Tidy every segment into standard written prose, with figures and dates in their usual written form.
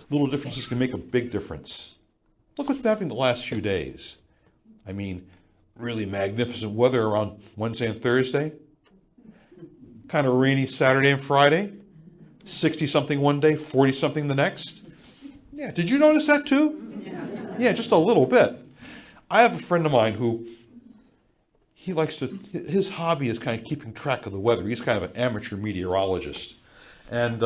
Little differences can make a big difference. Look what's happening the last few days. I mean, really magnificent weather around Wednesday and Thursday. Kind of rainy Saturday and Friday. 60-something one day, 40-something the next. Yeah, did you notice that too? Yeah, just a little bit. I have a friend of mine who his hobby is kind of keeping track of the weather. He's kind of an amateur meteorologist. And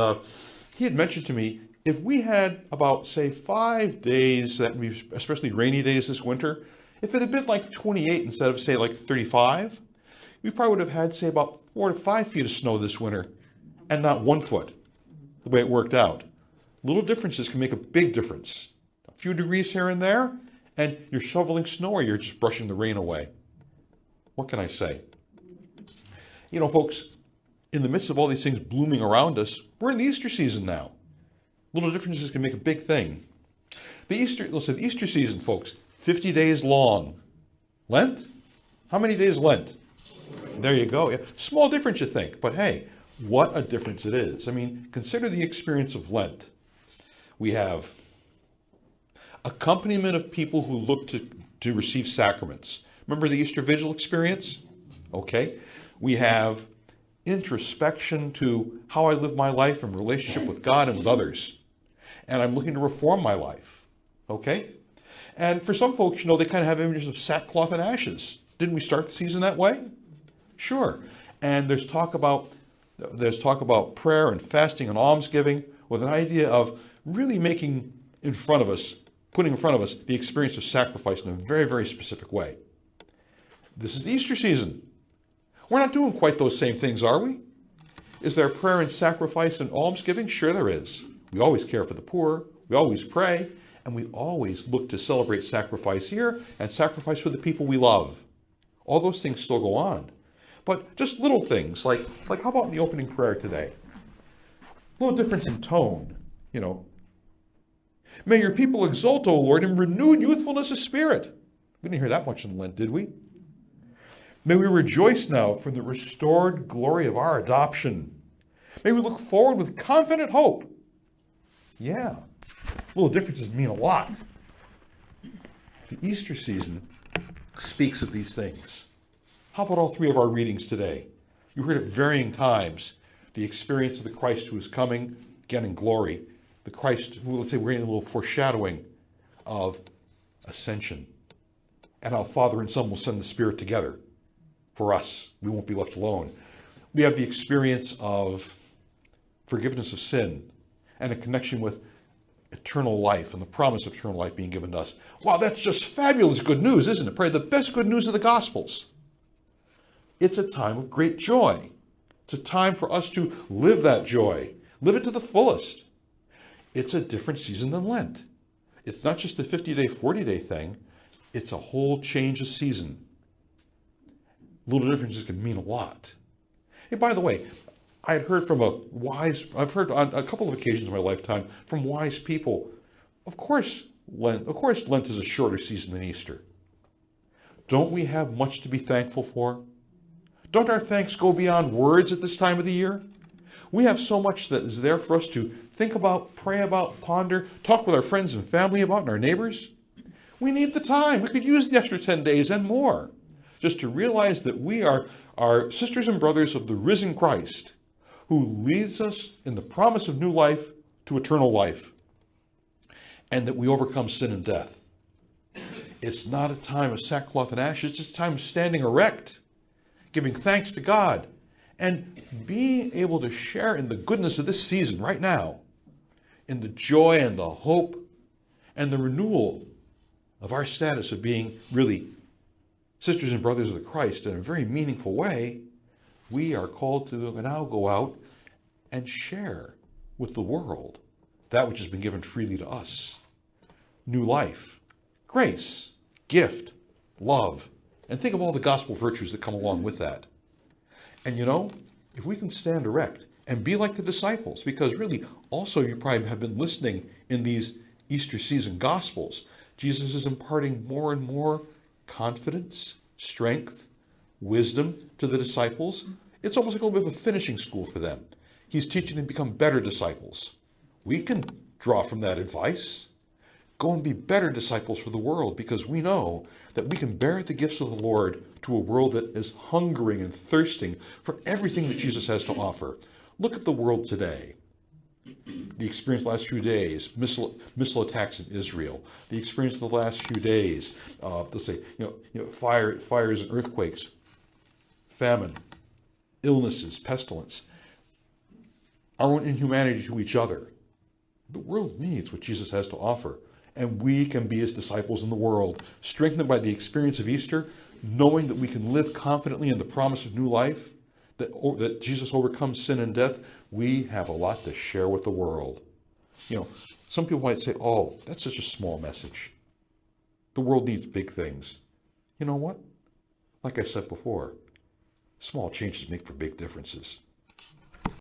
he had mentioned to me, if we had about, say, 5 days, especially rainy days this winter, if it had been like 28 instead of, say, like 35, we probably would have had, say, about 4 to 5 feet of snow this winter and not 1 foot, the way it worked out. Little differences can make a big difference. A few degrees here and there, and you're shoveling snow or you're just brushing the rain away. What can I say? Folks, in the midst of all these things blooming around us, we're in the Easter season now. Little differences can make a big thing. The Easter season, folks, 50 days long. Lent? How many days Lent? There you go. Yeah. Small difference, you think, but hey, what a difference it is. I mean, consider the experience of Lent. We have accompaniment of people who look to receive sacraments. Remember the Easter Vigil experience? Okay. We have introspection to how I live my life in relationship with God and with others. And I'm looking to reform my life. Okay? And for some folks, they kind of have images of sackcloth and ashes. Didn't we start the season that way? Sure. And there's talk about prayer and fasting and almsgiving with an idea of really putting in front of us the experience of sacrifice in a very, very specific way. This is the Easter season. We're not doing quite those same things, are we? Is there prayer and sacrifice and almsgiving? Sure there is. We always care for the poor, we always pray, and we always look to celebrate sacrifice here and sacrifice for the people we love. All those things still go on. But just little things, like how about in the opening prayer today? A little difference in tone, May your people exult, O Lord, in renewed youthfulness of spirit. We didn't hear that much in Lent, did we? May we rejoice now for the restored glory of our adoption. May we look forward with confident hope. Yeah, little differences mean a lot. The Easter season speaks of these things. How about all three of our readings today? You heard at varying times the experience of the Christ who is coming, again in glory. The Christ who, let's say, we're in a little foreshadowing of ascension. And how Father and Son will send the Spirit together for us. We won't be left alone. We have the experience of forgiveness of sin and a connection with eternal life and the promise of eternal life being given to us. Wow, that's just fabulous good news, isn't it? Probably the best good news of the Gospels. It's a time of great joy. It's a time for us to live that joy, live it to the fullest. It's a different season than Lent. It's not just the 50-day, 40-day thing. It's a whole change of season. Little differences can mean a lot. Hey, by the way, I've heard on a couple of occasions in my lifetime from wise people, of course Lent is a shorter season than Easter. Don't we have much to be thankful for? Don't our thanks go beyond words at this time of the year? We have so much that is there for us to think about, pray about, ponder, talk with our friends and family about and our neighbors. We need the time. We could use the extra 10 days and more just to realize that we are sisters and brothers of the risen Christ who leads us in the promise of new life to eternal life, and that we overcome sin and death. It's not a time of sackcloth and ashes. It's a time of standing erect, giving thanks to God, and being able to share in the goodness of this season right now, in the joy and the hope and the renewal of our status of being really sisters and brothers of the Christ in a very meaningful way. We are called to now go out and share with the world that which has been given freely to us. New life, grace, gift, love, and think of all the gospel virtues that come along with that. And if we can stand erect and be like the disciples, because really also you probably have been listening in these Easter season gospels, Jesus is imparting more and more confidence, strength, wisdom to the disciples. It's almost like a little bit of a finishing school for them. He's teaching them to become better disciples. We can draw from that advice. Go and be better disciples for the world, because we know that we can bear the gifts of the Lord to a world that is hungering and thirsting for everything that Jesus has to offer. Look at the world today. The experience the last few days, missile attacks in Israel. The experience of the last few days, let's say, fires and earthquakes, famine, illnesses, pestilence, our own inhumanity to each other. The world needs what Jesus has to offer, and we can be his disciples in the world, strengthened by the experience of Easter, knowing that we can live confidently in the promise of new life, that Jesus overcomes sin and death. We have a lot to share with the world. Some people might say, oh, that's such a small message. The world needs big things. You know what? Like I said before, small changes make for big differences.